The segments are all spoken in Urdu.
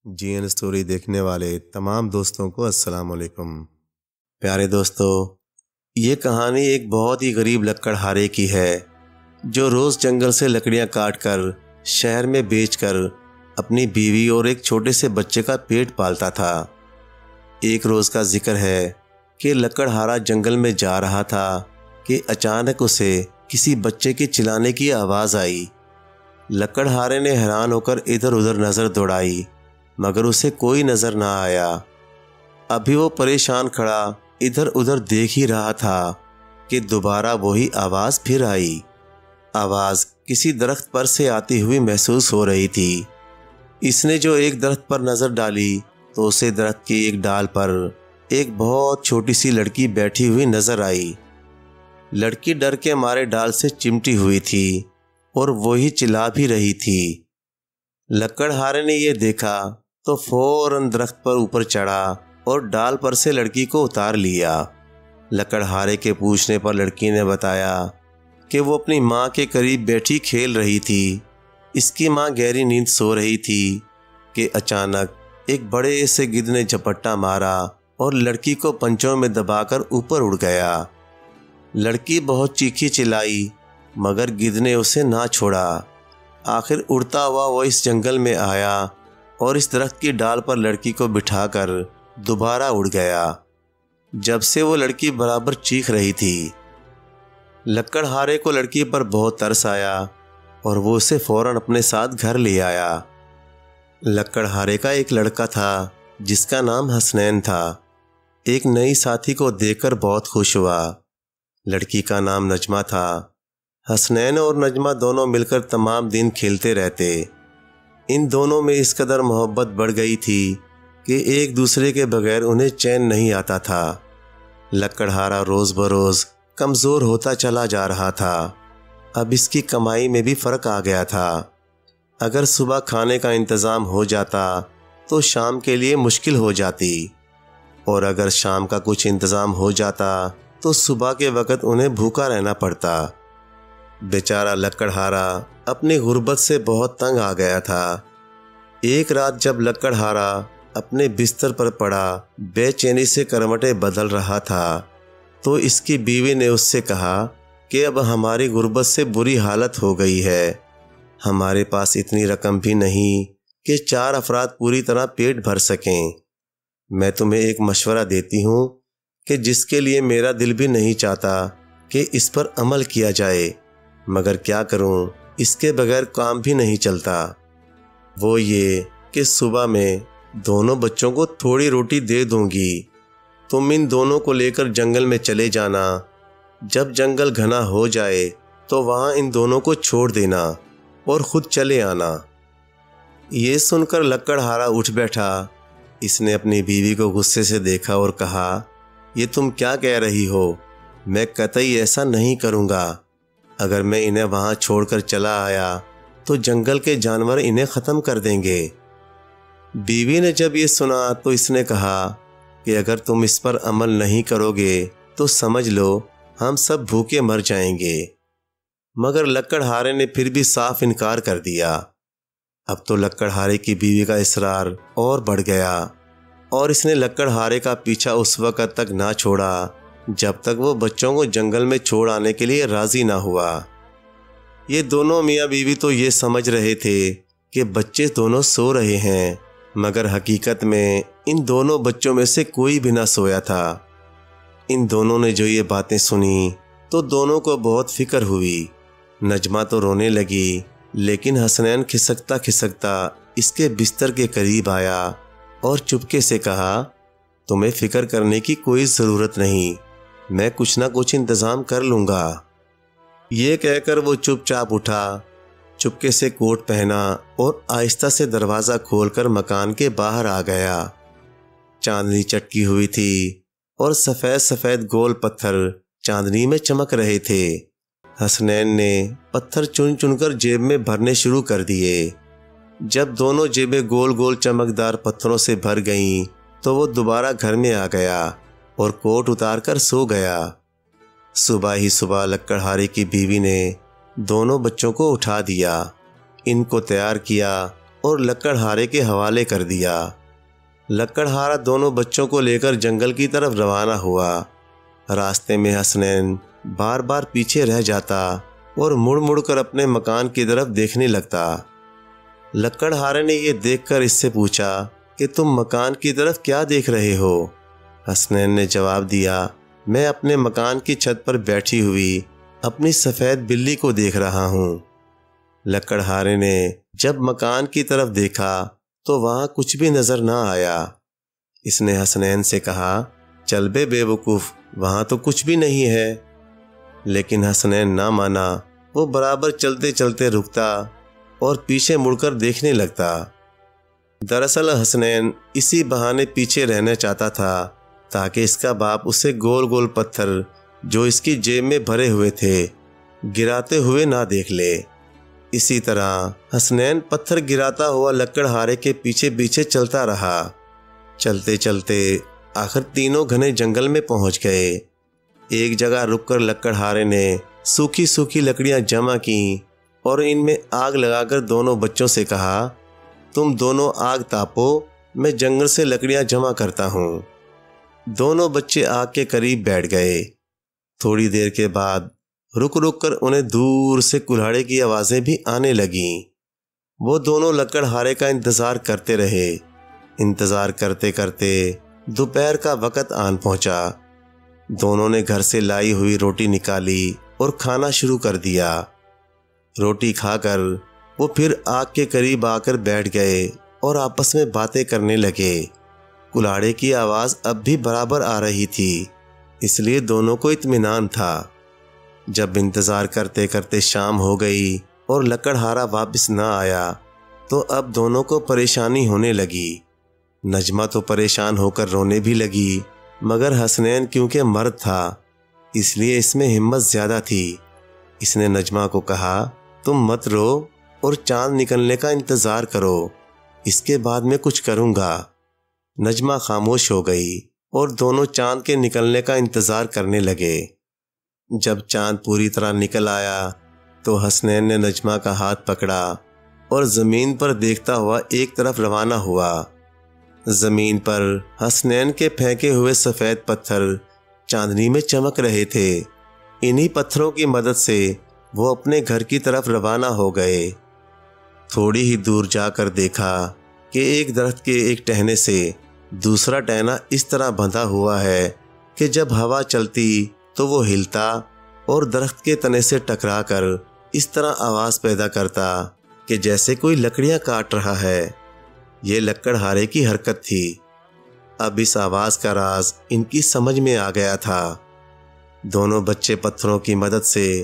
جی این اسٹوری دیکھنے والے تمام دوستوں کو السلام علیکم۔ پیارے دوستو، یہ کہانی ایک بہت ہی غریب لکڑہارے کی ہے جو روز جنگل سے لکڑیاں کاٹ کر شہر میں بیچ کر اپنی بیوی اور ایک چھوٹے سے بچے کا پیٹ پالتا تھا۔ ایک روز کا ذکر ہے کہ لکڑہارا جنگل میں جا رہا تھا کہ اچانک اسے کسی بچے کے چلانے کی آواز آئی۔ لکڑہارے نے حیران ہو کر ادھر ادھر نظر دوڑائی مگر اسے کوئی نظر نہ آیا۔ ابھی وہ پریشان کھڑا ادھر ادھر دیکھ ہی رہا تھا کہ دوبارہ وہی آواز پھر آئی۔ آواز کسی درخت پر سے آتی ہوئی محسوس ہو رہی تھی۔ اس نے جو ایک درخت پر نظر ڈالی تو اسے درخت کی ایک ڈال پر ایک بہت چھوٹی سی لڑکی بیٹھی ہوئی نظر آئی۔ لڑکی ڈر کے مارے ڈال سے چمٹی ہوئی تھی اور وہی چلا بھی رہی تھی۔ لکڑہارے نے یہ دیکھا تو فوراً درخت پر اوپر چڑھا اور ڈال پر سے لڑکی کو اتار لیا۔ لکڑہارے کے پوچھنے پر لڑکی نے بتایا کہ وہ اپنی ماں کے قریب بیٹھی کھیل رہی تھی۔ اس کی ماں گہری نیند سو رہی تھی کہ اچانک ایک بڑے سے گدھ نے جھپٹا مارا اور لڑکی کو پنجوں میں دبا کر اوپر اڑ گیا۔ لڑکی بہت چیخی چلائی مگر گدھ نے اسے نہ چھوڑا۔ آخر اڑتا ہوا وہ اس جنگل میں آیا اور اس درخت کی ڈال پر لڑکی کو بٹھا کر دوبارہ اڑ گیا۔ جب سے وہ لڑکی برابر چیخ رہی تھی۔ لکڑہارے کو لڑکی پر بہت ترس آیا اور وہ اسے فوراً اپنے ساتھ گھر لے آیا۔ لکڑہارے کا ایک لڑکا تھا جس کا نام حسنین تھا۔ ایک نئی ساتھی کو دیکھ کر بہت خوش ہوا۔ لڑکی کا نام نجمہ تھا۔ حسنین اور نجمہ دونوں مل کر تمام دن کھیلتے رہتے۔ ان دونوں میں اس قدر محبت بڑھ گئی تھی کہ ایک دوسرے کے بغیر انہیں چین نہیں آتا تھا۔ لکڑہارا روز بروز کمزور ہوتا چلا جا رہا تھا۔ اب اس کی کمائی میں بھی فرق آ گیا تھا۔ اگر صبح کھانے کا انتظام ہو جاتا تو شام کے لیے مشکل ہو جاتی، اور اگر شام کا کچھ انتظام ہو جاتا تو صبح کے وقت انہیں بھوکا رہنا پڑتا۔ بیچارہ لکڑہارا اپنی غربت سے بہت تنگ آ گیا تھا۔ ایک رات جب لکڑہارا اپنے بستر پر پڑا بے چینی سے کروٹیں بدل رہا تھا تو اس کی بیوی نے اس سے کہا کہ اب ہماری غربت سے بری حالت ہو گئی ہے۔ ہمارے پاس اتنی رقم بھی نہیں کہ 4 افراد پوری طرح پیٹ بھر سکیں۔ میں تمہیں ایک مشورہ دیتی ہوں کہ جس کے لیے میرا دل بھی نہیں چاہتا کہ اس پر عمل کیا جائے، مگر کیا کروں، اس کے بغیر کام بھی نہیں چلتا۔ وہ یہ کہ صبح میں دونوں بچوں کو تھوڑی روٹی دے دوں گی۔ تم ان دونوں کو لے کر جنگل میں چلے جانا۔ جب جنگل گھنا ہو جائے تو وہاں ان دونوں کو چھوڑ دینا اور خود چلے آنا۔ یہ سن کر لکڑہارا اٹھ بیٹھا۔ اس نے اپنی بیوی کو غصے سے دیکھا اور کہا، یہ تم کیا کہہ رہی ہو؟ میں قطعی ایسا نہیں کروں گا۔ اگر میں انہیں وہاں چھوڑ کر چلا آیا تو جنگل کے جانور انہیں ختم کر دیں گے۔ بیوی نے جب یہ سنا تو اس نے کہا کہ اگر تم اس پر عمل نہیں کرو گے تو سمجھ لو ہم سب بھوکے مر جائیں گے۔ مگر لکڑہارے نے پھر بھی صاف انکار کر دیا۔ اب تو لکڑہارے کی بیوی کا اصرار اور بڑھ گیا اور اس نے لکڑہارے کا پیچھا اس وقت تک نہ چھوڑا جب تک وہ بچوں کو جنگل میں چھوڑ آنے کے لیے راضی نہ ہوا۔ یہ دونوں میاں بیوی تو یہ سمجھ رہے تھے کہ بچے دونوں سو رہے ہیں، مگر حقیقت میں ان دونوں بچوں میں سے کوئی بھی نہ سویا تھا۔ ان دونوں نے جو یہ باتیں سنی تو دونوں کو بہت فکر ہوئی۔ نجمہ تو رونے لگی لیکن حسنین کھسکتا کھسکتا اس کے بستر کے قریب آیا اور چپکے سے کہا، تمہیں فکر کرنے کی کوئی ضرورت نہیں، میں کچھ نہ کچھ انتظام کر لوں گا۔ یہ کہہ کر وہ چپ چاپ اٹھا، چپکے سے کوٹ پہنا اور آہستہ سے دروازہ کھول کر مکان کے باہر آ گیا۔ چاندنی چٹکی ہوئی تھی اور سفید سفید گول پتھر چاندنی میں چمک رہے تھے۔ حسنین نے پتھر چن چن کر جیب میں بھرنے شروع کر دیے۔ جب دونوں جیبیں گول گول چمکدار پتھروں سے بھر گئیں تو وہ دوبارہ گھر میں آ گیا اور کوٹ اتار کر سو گیا۔ صبح ہی صبح لکڑہارے کی بیوی نے دونوں بچوں کو اٹھا دیا، ان کو تیار کیا اور لکڑہارے کے حوالے کر دیا۔ لکڑہارا دونوں بچوں کو لے کر جنگل کی طرف روانہ ہوا۔ راستے میں حسنین بار بار پیچھے رہ جاتا اور مڑ مڑ کر اپنے مکان کی طرف دیکھنے لگتا۔ لکڑہارے نے یہ دیکھ کر اس سے پوچھا کہ تم مکان کی طرف کیا دیکھ رہے ہو؟ حسنین نے جواب دیا، میں اپنے مکان کی چھت پر بیٹھی ہوئی اپنی سفید بلی کو دیکھ رہا ہوں۔ لکڑہارے نے جب مکان کی طرف دیکھا تو وہاں کچھ بھی نظر نہ آیا۔ اس نے حسنین سے کہا، چل بے وقوف، وہاں تو کچھ بھی نہیں ہے۔ لیکن حسنین نہ مانا، وہ برابر چلتے چلتے رکتا اور پیچھے مڑ کر دیکھنے لگتا۔ دراصل حسنین اسی بہانے پیچھے رہنا چاہتا تھا تاکہ اس کا باپ اسے گول گول پتھر جو اس کی جیب میں بھرے ہوئے تھے گراتے ہوئے نہ دیکھ لے۔ اسی طرح حسنین پتھر گراتا ہوا لکڑہارے کے پیچھے پیچھے چلتا رہا۔ چلتے چلتے آخر تینوں گھنے جنگل میں پہنچ گئے۔ ایک جگہ رک کر لکڑہارے نے سوکھی سوکھی لکڑیاں جمع کیں اور ان میں آگ لگا کر دونوں بچوں سے کہا، تم دونوں آگ تاپو، میں جنگل سے لکڑیاں جمع کرتا ہوں۔ دونوں بچے آگ کے قریب بیٹھ گئے۔ تھوڑی دیر کے بعد رک رک کر انہیں دور سے کلہاڑے کی آوازیں بھی آنے لگیں۔ وہ دونوں لکڑہارے کا انتظار کرتے رہے۔ انتظار کرتے کرتے دوپہر کا وقت آن پہنچا۔ دونوں نے گھر سے لائی ہوئی روٹی نکالی اور کھانا شروع کر دیا۔ روٹی کھا کر وہ پھر آگ کے قریب آ کر بیٹھ گئے اور آپس میں باتیں کرنے لگے۔ کلاڑے کی آواز اب بھی برابر آ رہی تھی، اس لیے دونوں کو اطمینان تھا۔ جب انتظار کرتے کرتے شام ہو گئی اور لکڑہارا واپس نہ آیا تو اب دونوں کو پریشانی ہونے لگی۔ نجمہ تو پریشان ہو کر رونے بھی لگی، مگر حسنین کیونکہ مرد تھا اس لیے اس میں ہمت زیادہ تھی۔ اس نے نجمہ کو کہا، تم مت رو اور چاند نکلنے کا انتظار کرو، اس کے بعد میں کچھ کروں گا۔ نجمہ خاموش ہو گئی اور دونوں چاند کے نکلنے کا انتظار کرنے لگے۔ جب چاند پوری طرح نکل آیا تو حسنین نے نجمہ کا ہاتھ پکڑا اور زمین پر دیکھتا ہوا ایک طرف روانہ ہوا۔ زمین پر حسنین کے پھینکے ہوئے سفید پتھر چاندنی میں چمک رہے تھے۔ انہی پتھروں کی مدد سے وہ اپنے گھر کی طرف روانہ ہو گئے۔ تھوڑی ہی دور جا کر دیکھا کہ ایک درخت کے ایک ٹہنے سے دوسرا ٹہنا اس طرح بندھا ہوا ہے کہ جب ہوا چلتی تو وہ ہلتا اور درخت کے تنے سے ٹکرا کر اس طرح آواز پیدا کرتا کہ جیسے کوئی لکڑیاں کاٹ رہا ہے۔ یہ لکڑہارے کی حرکت تھی۔ اب اس آواز کا راز ان کی سمجھ میں آ گیا تھا۔ دونوں بچے پتھروں کی مدد سے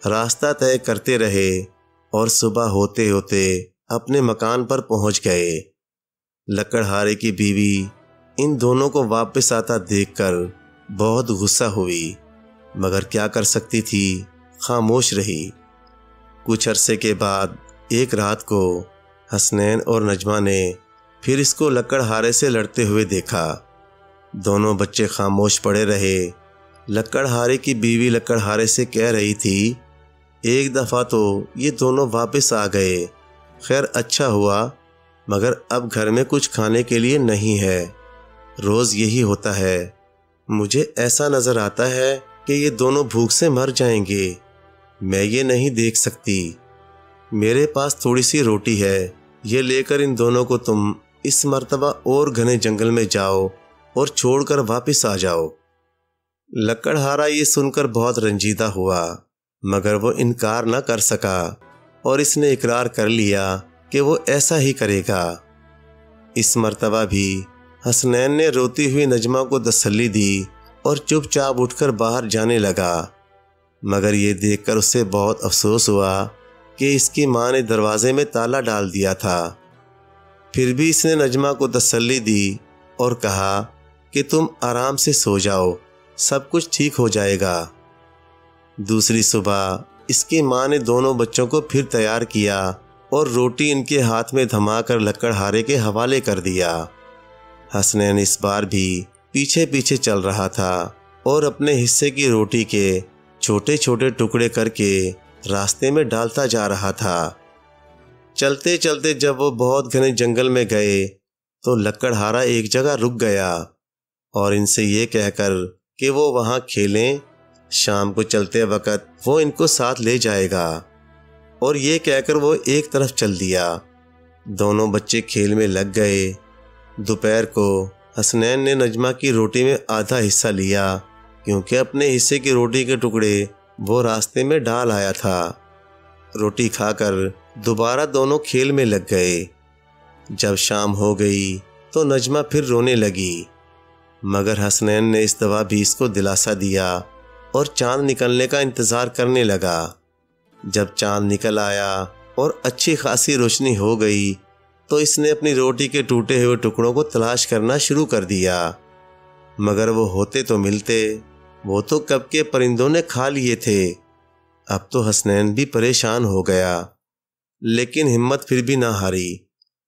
راستہ طے کرتے رہے اور صبح ہوتے ہوتے اپنے مکان پر پہنچ گئے۔ لکڑہارے کی بیوی ان دونوں کو واپس آتا دیکھ کر بہت غصہ ہوئی، مگر کیا کر سکتی تھی، خاموش رہی۔ کچھ عرصے کے بعد ایک رات کو حسنین اور نجمہ نے پھر اس کو لکڑہارے سے لڑتے ہوئے دیکھا۔ دونوں بچے خاموش پڑے رہے۔ لکڑہارے کی بیوی لکڑہارے سے کہہ رہی تھی، ایک دفعہ تو یہ دونوں واپس آ گئے، خیر اچھا ہوا، مگر اب گھر میں کچھ کھانے کے لیے نہیں ہے۔ روز یہی ہوتا ہے، مجھے ایسا نظر آتا ہے کہ یہ دونوں بھوک سے مر جائیں گے، میں یہ نہیں دیکھ سکتی۔ میرے پاس تھوڑی سی روٹی ہے، یہ لے کر ان دونوں کو تم اس مرتبہ اور گھنے جنگل میں جاؤ اور چھوڑ کر واپس آ جاؤ۔ لکڑہارا یہ سن کر بہت رنجیدہ ہوا، مگر وہ انکار نہ کر سکا اور اس نے اقرار کر لیا کہ وہ ایسا ہی کرے گا۔ اس مرتبہ بھی حسنین نے روتی ہوئی نجمہ کو تسلی دی اور چپ چاپ اٹھ کر باہر جانے لگا، مگر یہ دیکھ کر اسے بہت افسوس ہوا کہ اس کی ماں نے دروازے میں تالا ڈال دیا تھا۔ پھر بھی اس نے نجمہ کو تسلی دی اور کہا کہ تم آرام سے سو جاؤ، سب کچھ ٹھیک ہو جائے گا۔ دوسری صبح اس کی ماں نے دونوں بچوں کو پھر تیار کیا اور روٹی ان کے ہاتھ میں تھما کر لکڑہارے کے حوالے کر دیا۔ حسنین اس بار بھی پیچھے پیچھے چل رہا تھا اور اپنے حصے کی روٹی کے چھوٹے چھوٹے ٹکڑے کر کے راستے میں ڈالتا جا رہا تھا۔ چلتے چلتے جب وہ بہت گھنے جنگل میں گئے تو لکڑہارا ایک جگہ رک گیا اور ان سے یہ کہہ کر کہ وہ وہاں کھیلیں، شام کو چلتے وقت وہ ان کو ساتھ لے جائے گا، اور یہ کہہ کر وہ ایک طرف چل دیا۔ دونوں بچے کھیل میں لگ گئے۔ دوپہر کو حسنین نے نجمہ کی روٹی میں آدھا حصہ لیا کیونکہ اپنے حصے کی روٹی کے ٹکڑے وہ راستے میں ڈال آیا تھا۔ روٹی کھا کر دوبارہ دونوں کھیل میں لگ گئے۔ جب شام ہو گئی تو نجمہ پھر رونے لگی، مگر حسنین نے اس دفعہ بھی اس کو دلاسا دیا اور چاند نکلنے کا انتظار کرنے لگا۔ جب چاند نکل آیا اور اچھی خاصی روشنی ہو گئی تو اس نے اپنی روٹی کے ٹوٹے ہوئے ٹکڑوں کو تلاش کرنا شروع کر دیا، مگر وہ ہوتے تو ملتے، وہ تو کب کے پرندوں نے کھا لیے تھے۔ اب تو حسنین بھی پریشان ہو گیا، لیکن ہمت پھر بھی نہ ہاری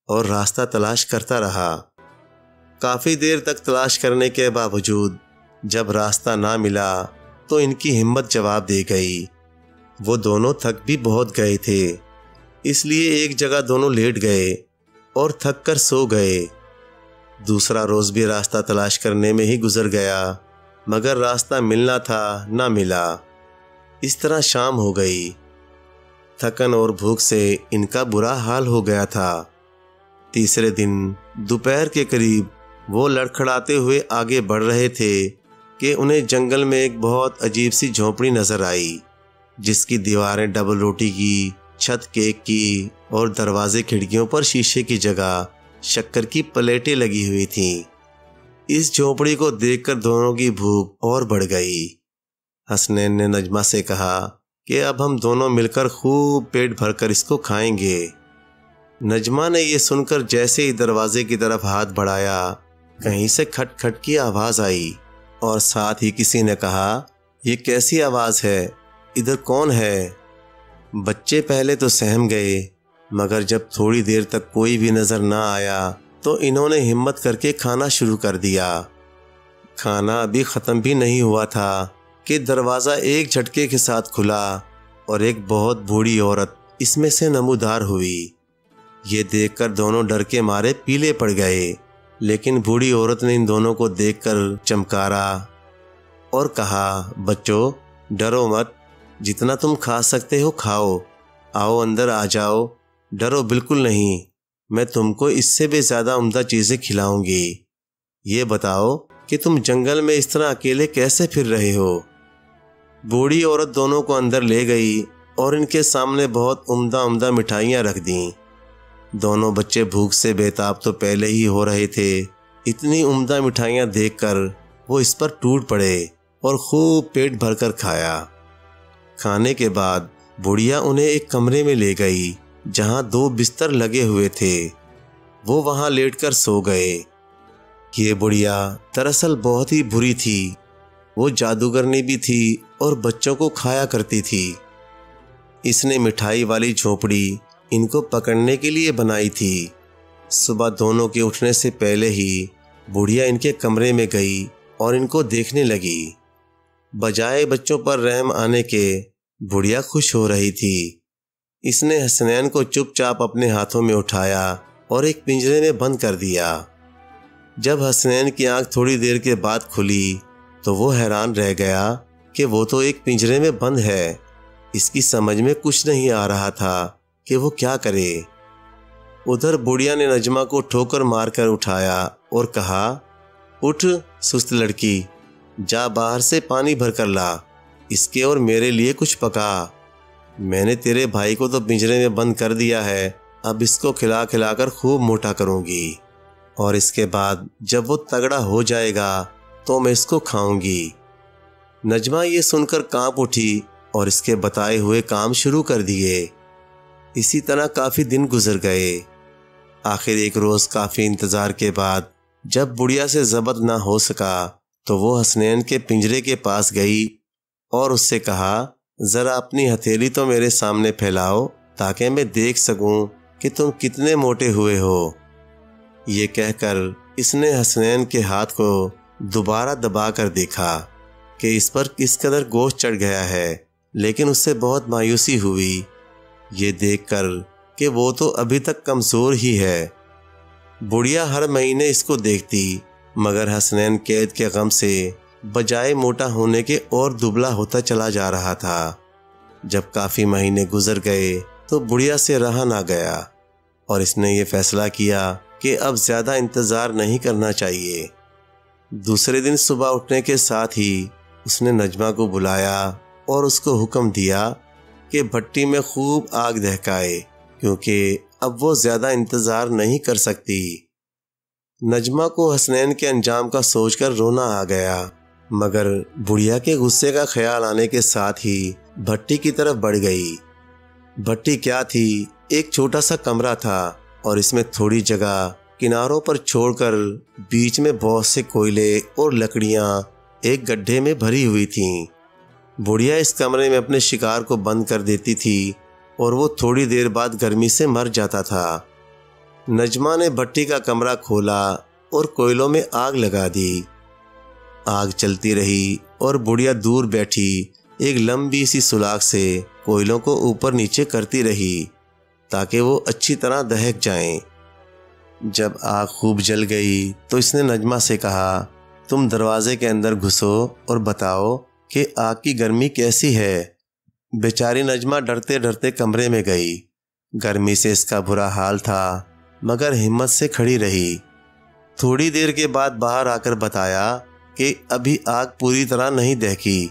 اور راستہ تلاش کرتا رہا۔ کافی دیر تک تلاش کرنے کے باوجود جب راستہ نہ ملا تو ان کی ہمت جواب دے گئی۔ وہ دونوں تھک بھی بہت گئے تھے، اس لیے ایک جگہ دونوں لیٹ گئے اور تھک کر سو گئے۔ دوسرا روز بھی راستہ تلاش کرنے میں ہی گزر گیا، مگر راستہ ملنا تھا نہ ملا۔ اس طرح شام ہو گئی۔ تھکن اور بھوک سے ان کا برا حال ہو گیا تھا۔ تیسرے دن دوپہر کے قریب وہ لڑکھڑاتے ہوئے آگے بڑھ رہے تھے کہ انہیں جنگل میں ایک بہت عجیب سی جھونپڑی نظر آئی، جس کی دیواریں ڈبل روٹی کی، چھت کیک کی اور دروازے کھڑکیوں پر شیشے کی جگہ شکر کی پلیٹیں لگی ہوئی تھیں۔ اس جھونپڑی کو دیکھ کر دونوں کی بھوک اور بڑھ گئی۔ حسنین نے نجمہ سے کہا کہ اب ہم دونوں مل کر خوب پیٹ بھر کر اس کو کھائیں گے۔ نجمہ نے یہ سن کر جیسے ہی دروازے کی طرف ہاتھ بڑھایا، کہیں سے کھٹ کھٹ کی آواز آئی اور ساتھ ہی کسی نے کہا، یہ کیسی آواز ہے؟ ادھر کون ہے؟ بچے پہلے تو سہم گئے، مگر جب تھوڑی دیر تک کوئی بھی نظر نہ آیا تو انہوں نے ہمت کر کے کھانا شروع کر دیا۔ کھانا ابھی ختم بھی نہیں ہوا تھا کہ دروازہ ایک جھٹکے کے ساتھ کھلا اور ایک بہت بوڑھی عورت اس میں سے نمودار ہوئی۔ یہ دیکھ کر دونوں ڈر کے مارے پیلے پڑ گئے، لیکن بوڑھی عورت نے ان دونوں کو دیکھ کر چمکارا اور کہا، بچوں ڈرو مت، جتنا تم کھا سکتے ہو کھاؤ، آؤ اندر آ جاؤ، ڈرو بالکل نہیں، میں تم کو اس سے بھی زیادہ عمدہ چیزیں کھلاؤں گی۔ یہ بتاؤ کہ تم جنگل میں اس طرح اکیلے کیسے پھر رہے ہو؟ بوڑھی عورت دونوں کو اندر لے گئی اور ان کے سامنے بہت عمدہ عمدہ مٹھائیاں رکھ دیں۔ دونوں بچے بھوک سے بے تاب تو پہلے ہی ہو رہے تھے، اتنی عمدہ مٹھائیاں دیکھ کر وہ اس پر ٹوٹ پڑے اور خوب پیٹ بھر کر کھایا۔ کھانے کے بعد بڑھیا انہیں ایک کمرے میں لے گئی جہاں 2 بستر لگے ہوئے تھے۔ وہ وہاں لیٹ کر سو گئے۔ یہ بڑھیا دراصل بہت ہی بری تھی، وہ جادوگرنی بھی تھی اور بچوں کو کھایا کرتی تھی۔ اس نے مٹھائی والی جھونپڑی ان کو پکڑنے کے لیے بنائی تھی۔ صبح دونوں کے اٹھنے سے پہلے ہی بڑھیا ان کے کمرے میں گئی اور ان کو دیکھنے لگی۔ بجائے بچوں پر رحم آنے کے بڑھیا خوش ہو رہی تھی۔ اس نے حسنین کو چپ چاپ اپنے ہاتھوں میں اٹھایا اور ایک پنجرے میں بند کر دیا۔ جب حسنین کی آنکھ تھوڑی دیر کے بعد کھلی تو وہ حیران رہ گیا کہ وہ تو ایک پنجرے میں بند ہے۔ اس کی سمجھ میں کچھ نہیں آ رہا تھا کہ وہ کیا کرے۔ ادھر بڑھیا نے نجمہ کو ٹھوکر مار کر اٹھایا اور کہا، اٹھ سست لڑکی، جا باہر سے پانی بھر کر لا، اس کے اور میرے لیے کچھ پکا۔ میں نے تیرے بھائی کو تو پنجرے میں بند کر دیا ہے، اب اس کو کھلا کھلا کر خوب موٹا کروں گی، اور اس کے بعد جب وہ تگڑا ہو جائے گا تو میں اس کو کھاؤں گی۔ نجمہ یہ سن کر کانپ اٹھی اور اس کے بتائے ہوئے کام شروع کر دیے۔ اسی طرح کافی دن گزر گئے۔ آخر ایک روز کافی انتظار کے بعد جب بڑھیا سے ضبط نہ ہو سکا تو وہ حسنین کے پنجرے کے پاس گئی اور اس سے کہا، ذرا اپنی ہتھیلی تو میرے سامنے پھیلاؤ تاکہ میں دیکھ سکوں کہ تم کتنے موٹے ہوئے ہو۔ یہ کہہ کر اس نے حسنین کے ہاتھ کو دوبارہ دبا کر دیکھا کہ اس پر کس قدر گوشت چڑھ گیا ہے، لیکن اس سے بہت مایوسی ہوئی۔ یہ دیکھ کر کہ وہ تو ابھی تک کمزور ہی ہے۔ بڑھیا ہر مہینے اس کو دیکھتی، مگر حسنین قید کے غم سے بجائے موٹا ہونے کے اور دبلا ہوتا چلا جا رہا تھا۔ جب کافی مہینے گزر گئے تو بڑھیا سے رہا نہ گیا اور اس نے یہ فیصلہ کیا کہ اب زیادہ انتظار نہیں کرنا چاہیے۔ دوسرے دن صبح اٹھنے کے ساتھ ہی اس نے نجمہ کو بلایا اور اس کو حکم دیا کہ بھٹی میں خوب آگ دہکائے، کیونکہ اب وہ زیادہ انتظار نہیں کر سکتی۔ نجمہ کو حسنین کے انجام کا سوچ کر رونا آ گیا، مگر بڑھیا کے غصے کا خیال آنے کے ساتھ ہی بھٹی کی طرف بڑھ گئی۔ بھٹی کیا تھی، ایک چھوٹا سا کمرہ تھا اور اس میں تھوڑی جگہ کناروں پر چھوڑ کر بیچ میں بہت سے کوئلے اور لکڑیاں ایک گڈھے میں بھری ہوئی تھیں۔ بڑھیا اس کمرے میں اپنے شکار کو بند کر دیتی تھی اور وہ تھوڑی دیر بعد گرمی سے مر جاتا تھا۔ نجمہ نے بھٹی کا کمرہ کھولا اور کوئلوں میں آگ لگا دی۔ آگ چلتی رہی اور بڑھیا دور بیٹھی ایک لمبی سی سلاخ سے کوئلوں کو اوپر نیچے کرتی رہی تاکہ وہ اچھی طرح دہک جائیں۔ جب آگ خوب جل گئی تو اس نے نجمہ سے کہا، تم دروازے کے اندر گھسو اور بتاؤ کہ آگ کی گرمی کیسی ہے۔ بیچاری نجمہ ڈرتے ڈرتے کمرے میں گئی۔ گرمی سے اس کا برا حال تھا، مگر ہمت سے کھڑی رہی۔ تھوڑی دیر کے بعد باہر آ کر بتایا کہ ابھی آگ پوری طرح نہیں دہکی۔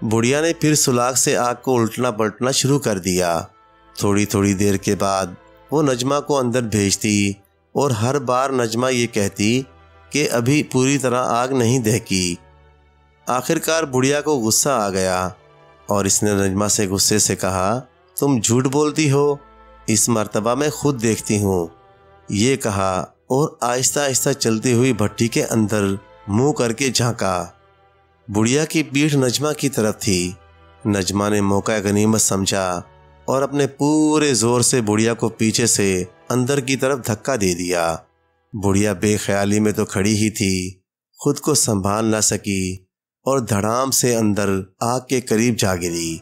بڑھیا نے پھر سلاخ سے آگ کو الٹنا پلٹنا شروع کر دیا۔ تھوڑی دیر کے بعد وہ نجمہ کو اندر بھیجتی اور ہر بار نجمہ یہ کہتی کہ ابھی پوری طرح آگ نہیں دہکی۔ آخرکار بڑھیا کو غصہ آ گیا اور اس نے نجمہ سے غصے سے کہا، تم جھوٹ بولتی ہو، اس مرتبہ میں خود دیکھتی ہوں۔ یہ کہا اور آہستہ آہستہ چلتی ہوئی بھٹی کے اندر منہ کر کے جھانکا۔ بڑھیا کی پیٹھ نجمہ کی طرف تھی۔ نجمہ نے موقع غنیمت سمجھا اور اپنے پورے زور سے بڑھیا کو پیچھے سے اندر کی طرف دھکا دے دیا۔ بڑھیا بے خیالی میں تو کھڑی ہی تھی، خود کو سنبھال نہ سکی اور دھڑام سے اندر آگ کے قریب جا گری۔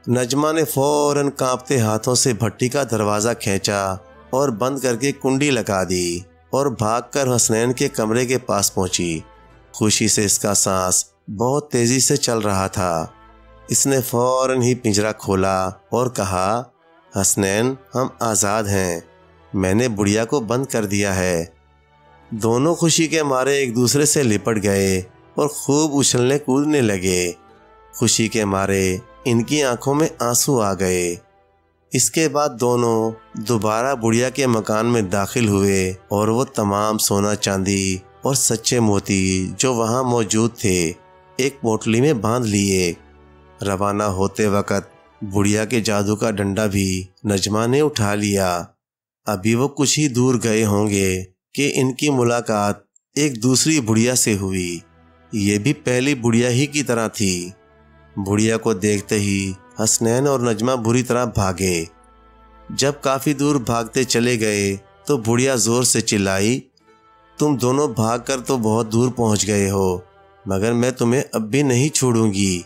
نجمہ نے فوراً کانپتے ہاتھوں سے بھٹی کا دروازہ کھینچا اور بند کر کے کنڈی لگا دی اور بھاگ کر حسنین کے کمرے کے پاس پہنچی۔ خوشی سے اس کا سانس بہت تیزی سے چل رہا تھا۔ اس نے فوراً ہی پنجرا کھولا اور کہا، حسنین، ہم آزاد ہیں، میں نے بڑھیا کو بند کر دیا ہے۔ دونوں خوشی کے مارے ایک دوسرے سے لپٹ گئے اور خوب اچھلنے کودنے لگے۔ خوشی کے مارے ان کی آنکھوں میں آنسو آ گئے۔ اس کے بعد دونوں دوبارہ بڑھیا کے مکان میں داخل ہوئے اور وہ تمام سونا چاندی اور سچے موتی جو وہاں موجود تھے ایک پوٹلی میں باندھ لیے۔ روانہ ہوتے وقت بڑھیا کے جادو کا ڈنڈا بھی نجمہ نے اٹھا لیا۔ ابھی وہ کچھ ہی دور گئے ہوں گے کہ ان کی ملاقات ایک دوسری بڑھیا سے ہوئی۔ یہ بھی پہلی بڑھیا ہی کی طرح تھی۔ بڑھیا کو دیکھتے ہی حسنین اور نجمہ بری طرح بھاگے۔ جب کافی دور بھاگتے چلے گئے تو بڑھیا زور سے چلائی، تم دونوں بھاگ کر تو بہت دور پہنچ گئے ہو، مگر میں تمہیں اب بھی نہیں چھوڑوں گی۔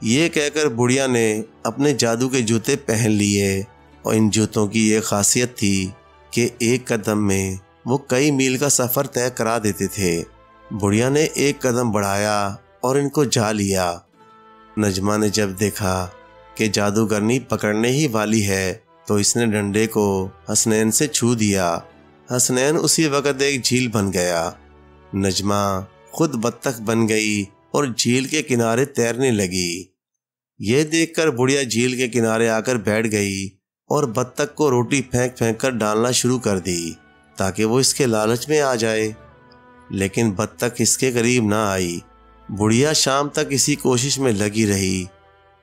یہ کہہ کر بڑھیا نے اپنے جادو کے جوتے پہن لیے اور ان جوتوں کی یہ خاصیت تھی کہ ایک قدم میں وہ کئی میل کا سفر طے کرا دیتے تھے۔ بڑھیا نے ایک قدم بڑھایا اور ان کو جا لیا۔ نجمہ نے جب دیکھا کہ جادوگرنی پکڑنے ہی والی ہے تو اس نے ڈنڈے کو حسنین سے چھو دیا۔ حسنین اسی وقت ایک جھیل بن گیا۔ نجمہ خود بطخ بن گئی اور جھیل کے کنارے تیرنے لگی۔ یہ دیکھ کر بڑھیا جھیل کے کنارے آ کر بیٹھ گئی اور بطخ کو روٹی پھینک پھینک کر ڈالنا شروع کر دی تاکہ وہ اس کے لالچ میں آ جائے، لیکن بطخ اس کے قریب نہ آئی۔ بڑھیا شام تک اسی کوشش میں لگی رہی۔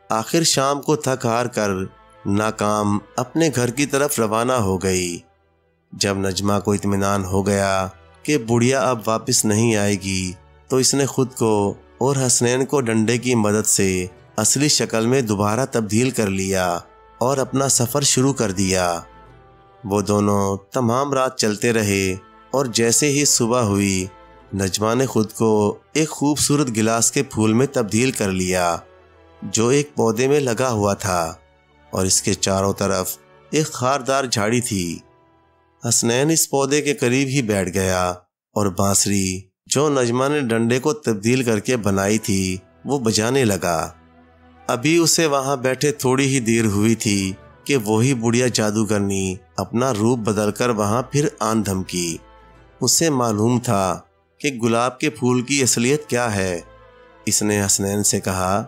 آخر شام کو تھک ہار کر ناکام اپنے گھر کی طرف روانہ ہو گئی۔ جب نجمہ کو اطمینان ہو گیا کہ بڑھیا اب واپس نہیں آئے گی تو اس نے خود کو اور حسنین کو ڈنڈے کی مدد سے اصلی شکل میں دوبارہ تبدیل کر لیا اور اپنا سفر شروع کر دیا۔ وہ دونوں تمام رات چلتے رہے اور جیسے ہی صبح ہوئی نجمہ نے خود کو ایک خوبصورت گلاس کے پھول میں تبدیل کر لیا جو ایک پودے میں لگا ہوا تھا، اور اس کے چاروں طرف ایک خاردار جھاڑی تھی۔ حسنین اس پودے کے قریب ہی بیٹھ گیا اور بانسری جو نجمہ نے ڈنڈے کو تبدیل کر کے بنائی تھی وہ بجانے لگا۔ ابھی اسے وہاں بیٹھے تھوڑی ہی دیر ہوئی تھی کہ وہی بڑھیا جادوگرنی اپنا روپ بدل کر وہاں پھر آن دھمکی۔ اسے معلوم تھا کہ گلاب کے پھول کی اصلیت کیا ہے۔ اس نے حسنین سے کہا،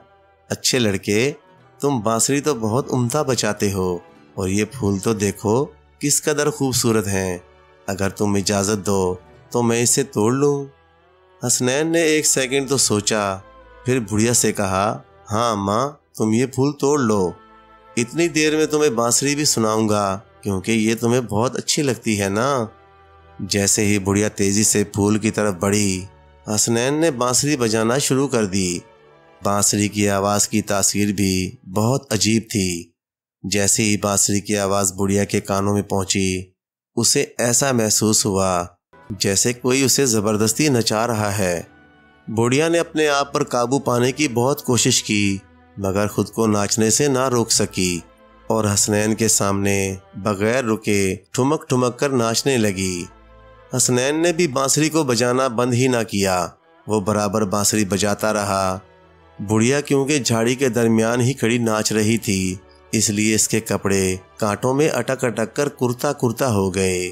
اچھے لڑکے، تم بانسری تو بہت عمدہ بجاتے ہو اور یہ پھول تو دیکھو کس قدر خوبصورت ہیں۔ اگر تم اجازت دو تو میں اسے توڑ لوں۔ حسنین نے ایک سیکنڈ تو سوچا، پھر بڑھیا سے کہا، ہاں ماں، تم یہ پھول توڑ لو۔ اتنی دیر میں تمہیں بانسری بھی سناؤں گا کیونکہ یہ تمہیں بہت اچھی لگتی ہے نا۔ جیسے ہی بڑھیا تیزی سے پھول کی طرف بڑھی، حسنین نے بانسری بجانا شروع کر دی۔ بانسری کی آواز کی تاثیر بھی بہت عجیب تھی۔ جیسے ہی بانسری کی آواز بڑھیا کے کانوں میں پہنچی، اسے ایسا محسوس ہوا جیسے کوئی اسے زبردستی نچا رہا ہے۔ بڑھیا نے اپنے آپ پر قابو پانے کی بہت کوشش کی مگر خود کو ناچنے سے نہ روک سکی اور حسنین کے سامنے بغیر رکے ٹھمک ٹھمک کر ناچنے لگی۔ حسنین نے بھی بانسری کو بجانا بند ہی نہ کیا، وہ برابر بانسری بجاتا رہا۔ بڑھیا کیونکہ جھاڑی کے درمیان ہی کھڑی ناچ رہی تھی، اس لیے اس کے کپڑے کانٹوں میں اٹک اٹک کر کرتا کرتا ہو گئے۔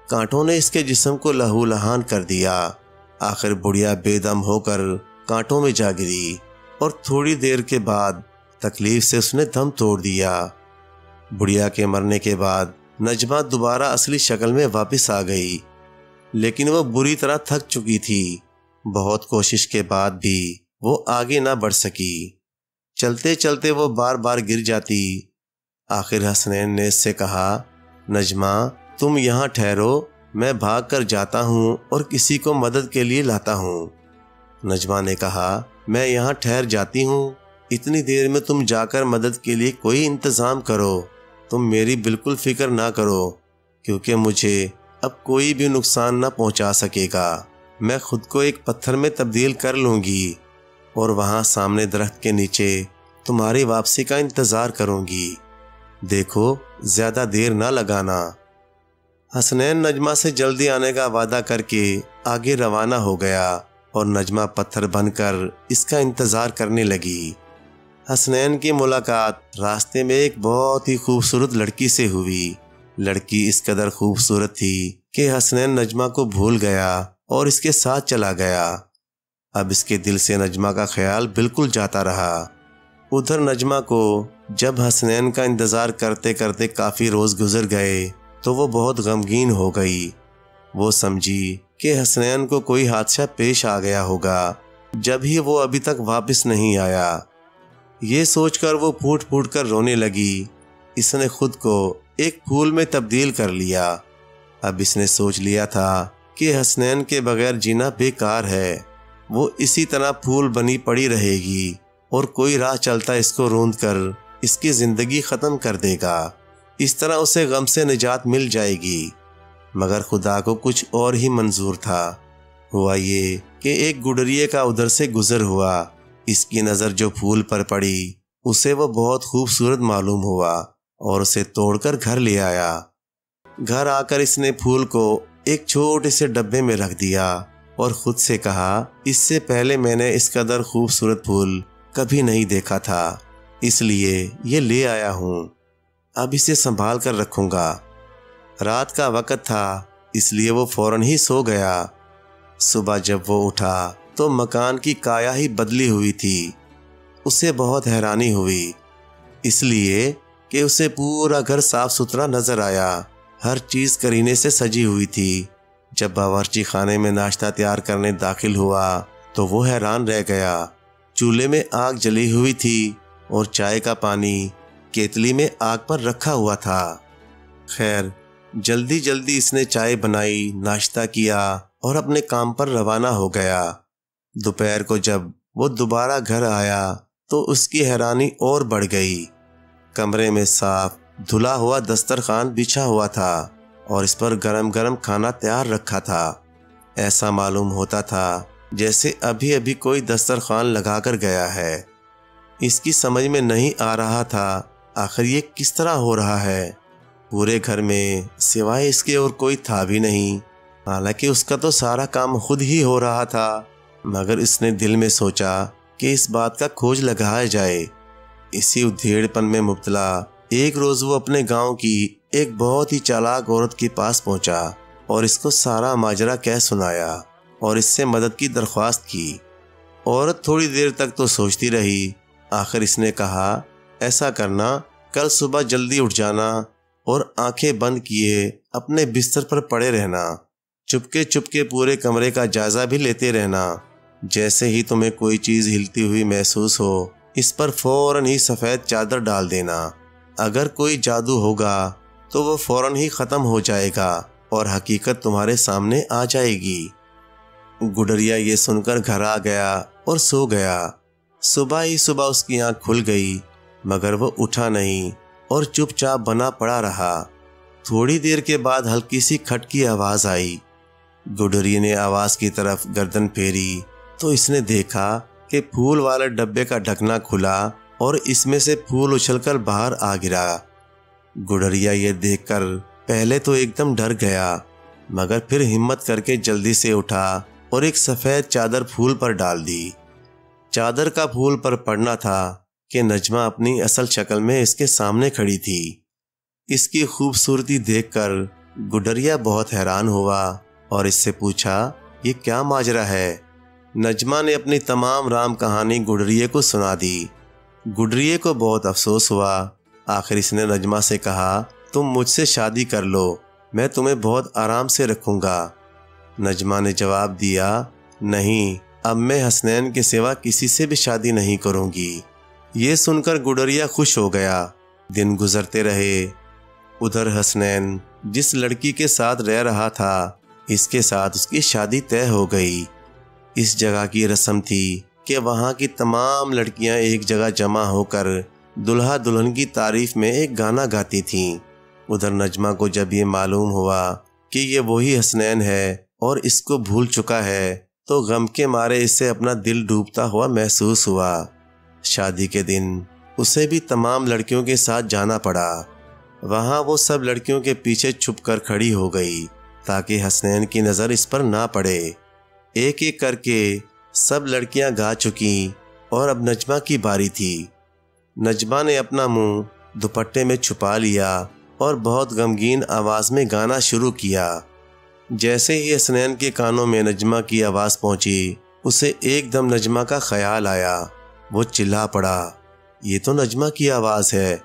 کانٹوں نے اس کے جسم کو لہو لہان کر دیا۔ آخر بڑھیا بے دم ہو کر کانٹوں میں جا گری اور تھوڑی دیر کے بعد تکلیف سے اس نے دم توڑ دیا۔ بڑھیا کے مرنے کے بعد نجمہ دوبارہ اصلی شکل میں واپس آ گئی، لیکن وہ بری طرح تھک چکی تھی۔ بہت کوشش کے بعد بھی وہ آگے نہ بڑھ سکی۔ چلتے چلتے وہ بار بار گر جاتی۔ آخر حسنین نے اس سے کہا، نجمہ، تم یہاں ٹھہرو، میں بھاگ کر جاتا ہوں اور کسی کو مدد کے لیے لاتا ہوں۔ نجمہ نے کہا، میں یہاں ٹھہر جاتی ہوں، اتنی دیر میں تم جا کر مدد کے لیے کوئی انتظام کرو۔ تم میری بالکل فکر نہ کرو کیونکہ مجھے اب کوئی بھی نقصان نہ پہنچا سکے گا۔ میں خود کو ایک پتھر میں تبدیل کر لوں گی اور وہاں سامنے درخت کے نیچے تمہاری واپسی کا انتظار کروں گی۔ دیکھو، زیادہ دیر نہ لگانا۔ حسنین نجمہ سے جلدی آنے کا وعدہ کر کے آگے روانہ ہو گیا اور نجمہ پتھر بن کر اس کا انتظار کرنے لگی۔ حسنین کی ملاقات راستے میں ایک بہت ہی خوبصورت لڑکی سے ہوئی۔ لڑکی اس قدر خوبصورت تھی کہ حسنین نجمہ کو بھول گیا اور اس کے ساتھ چلا گیا۔ اب اس کے دل سے نجمہ کا خیال بالکل جاتا رہا۔ ادھر نجمہ کو جب حسنین کا انتظار کرتے کرتے کافی روز گزر گئے تو وہ بہت غمگین ہو گئی۔ وہ سمجھی کہ حسنین کو کوئی حادثہ پیش آ گیا ہوگا جب ہی وہ ابھی تک واپس نہیں آیا۔ یہ سوچ کر وہ پھوٹ پھوٹ کر رونے لگی۔ اس نے خود کو ایک پھول میں تبدیل کر لیا۔ اب اس نے سوچ لیا تھا کہ حسنین کے بغیر جینا بیکار ہے۔ وہ اسی طرح پھول بنی پڑی رہے گی اور کوئی راہ چلتا اس کو روند کر اس کی زندگی ختم کر دے گا۔ اس طرح اسے غم سے نجات مل جائے گی۔ مگر خدا کو کچھ اور ہی منظور تھا۔ ہوا یہ کہ ایک گڈریے کا ادھر سے گزر ہوا۔ اس کی نظر جو پھول پر پڑی اسے وہ بہت خوبصورت معلوم ہوا اور اسے توڑ کر گھر لے آیا۔ گھر آ کر اس نے پھول کو ایک چھوٹے سے ڈبے میں رکھ دیا اور خود سے کہا، اس سے پہلے میں نے اس قدر خوبصورت پھول کبھی نہیں دیکھا تھا، اس لیے یہ لے آیا ہوں۔ اب اسے سنبھال کر رکھوں گا۔ رات کا وقت تھا اس لیے وہ فوراً ہی سو گیا۔ صبح جب وہ اٹھا تو مکان کی کایا ہی بدلی ہوئی تھی۔ اسے بہت حیرانی ہوئی، اس لیے کہ اسے پورا گھر صاف ستھرا نظر آیا۔ ہر چیز کرینے سے سجی ہوئی تھی۔ جب باورچی خانے میں ناشتہ تیار کرنے داخل ہوا تو وہ حیران رہ گیا۔ چولہے میں آگ جلی ہوئی تھی اور چائے کا پانی کیتلی میں آگ پر رکھا ہوا تھا۔ خیر، جلدی جلدی اس نے چائے بنائی، ناشتہ کیا اور اپنے کام پر روانہ ہو گیا۔ دوپہر کو جب وہ دوبارہ گھر آیا تو اس کی حیرانی اور بڑھ گئی۔ کمرے میں صاف دھلا ہوا دسترخوان بچھا ہوا تھا اور اس پر گرم گرم کھانا تیار رکھا تھا۔ ایسا معلوم ہوتا تھا جیسے ابھی ابھی کوئی دسترخوان لگا کر گیا ہے۔ اس کی سمجھ میں نہیں آ رہا تھا آخر یہ کس طرح ہو رہا ہے۔ پورے گھر میں سوائے اس کے اور کوئی تھا بھی نہیں، حالانکہ اس کا تو سارا کام خود ہی ہو رہا تھا، مگر اس نے دل میں سوچا کہ اس بات کا کھوج لگایا جائے۔ اسی ادھیڑ پن میں مبتلا ایک روز وہ اپنے گاؤں کی ایک بہت ہی چالاک عورت کے پاس پہنچا اور اس کو سارا ماجرا کہہ سنایا اور اس سے مدد کی درخواست کی۔ عورت تھوڑی دیر تک تو سوچتی رہی، آخر اس نے کہا، ایسا کرنا، کل صبح جلدی اٹھ جانا اور آنکھیں بند کیے اپنے بستر پر پڑے رہنا، چپکے چپکے پورے کمرے کا جائزہ بھی لیتے رہنا۔ جیسے ہی تمہیں کوئی چیز ہلتی ہوئی محسوس ہو، اس پر فوراً ہی سفید چادر ڈال دینا۔ اگر کوئی جادو ہوگا تو وہ فوراً ہی ختم ہو جائے گا اور حقیقت تمہارے سامنے آ جائے گی۔ گڈریا یہ سن کر گھر آ گیا اور سو گیا۔ صبح ہی صبح اس کی آنکھ کھل گئی، مگر وہ اٹھا نہیں اور چپ چاپ بنا پڑا رہا۔ تھوڑی دیر کے بعد ہلکی سی کھٹ کی آواز آئی۔ گڈری نے آواز کی طرف گردن پھیری تو اس نے دیکھا کہ پھول والے ڈبے کا ڈھکنا کھلا اور اس میں سے پھول اچھل کر باہر آ گرا۔ گڈریا یہ دیکھ کر پہلے تو ایک دم ڈر گیا، مگر پھر ہمت کر کے جلدی سے اٹھا اور ایک سفید چادر پھول پر ڈال دی۔ چادر کا پھول پر پڑنا تھا کہ نجمہ اپنی اصل شکل میں اس کے سامنے کھڑی تھی۔ اس کی خوبصورتی دیکھ کر گڈریا بہت حیران ہوا اور اس سے پوچھا، یہ کیا ماجرا ہے؟ نجمہ نے اپنی تمام رام کہانی گڈریے کو سنا دی۔ گڈریے کو بہت افسوس ہوا۔ آخر اس نے نجمہ سے کہا، تم مجھ سے شادی کر لو، میں تمہیں بہت آرام سے رکھوں گا۔ نجمہ نے جواب دیا، نہیں، اب میں حسنین کے سوا کسی سے بھی شادی نہیں کروں گی۔ یہ سن کر گڈریا خوش ہو گیا۔ دن گزرتے رہے۔ ادھر حسنین جس لڑکی کے ساتھ رہ رہا تھا، اس کے ساتھ اس کی شادی طے ہو گئی۔ اس جگہ کی رسم تھی کہ وہاں کی تمام لڑکیاں ایک جگہ جمع ہو کر دلہا دلہن کی تعریف میں ایک گانا گاتی تھیں۔ ادھر نجمہ کو جب یہ معلوم ہوا کہ یہ وہی حسنین ہے اور اس کو بھول چکا ہے تو غم کے مارے اس سے اپنا دل ڈوبتا ہوا محسوس ہوا۔ شادی کے دن اسے بھی تمام لڑکیوں کے ساتھ جانا پڑا۔ وہاں وہ سب لڑکیوں کے پیچھے چھپ کر کھڑی ہو گئی تاکہ حسنین کی نظر اس پر نہ پڑے۔ ایک ایک کر کے سب لڑکیاں گا چکیں اور اب نجمہ کی باری تھی۔ نجمہ نے اپنا منہ دوپٹے میں چھپا لیا اور بہت غمگین آواز میں گانا شروع کیا۔ جیسے ہی حسنین کے کانوں میں نجمہ کی آواز پہنچی، اسے ایک دم نجمہ کا خیال آیا۔ وہ چلا پڑا، یہ تو نجمہ کی آواز ہے،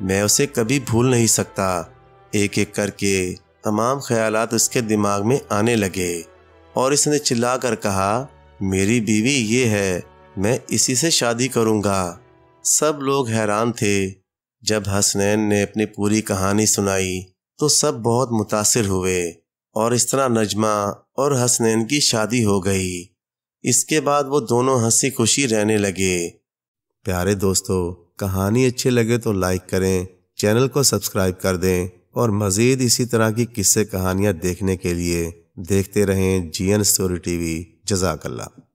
میں اسے کبھی بھول نہیں سکتا۔ ایک ایک کر کے تمام خیالات اس کے دماغ میں آنے لگے اور اس نے چلا کر کہا، میری بیوی یہ ہے، میں اسی سے شادی کروں گا۔ سب لوگ حیران تھے۔ جب حسنین نے اپنی پوری کہانی سنائی تو سب بہت متاثر ہوئے اور اس طرح نجمہ اور حسنین کی شادی ہو گئی۔ اس کے بعد وہ دونوں ہنسی خوشی رہنے لگے۔ پیارے دوستو، کہانی اچھی لگے تو لائک کریں، چینل کو سبسکرائب کر دیں اور مزید اسی طرح کی قصے کہانیاں دیکھنے کے لیے دیکھتے رہیں جی این اسٹوری ٹی وی۔ جزاک اللہ۔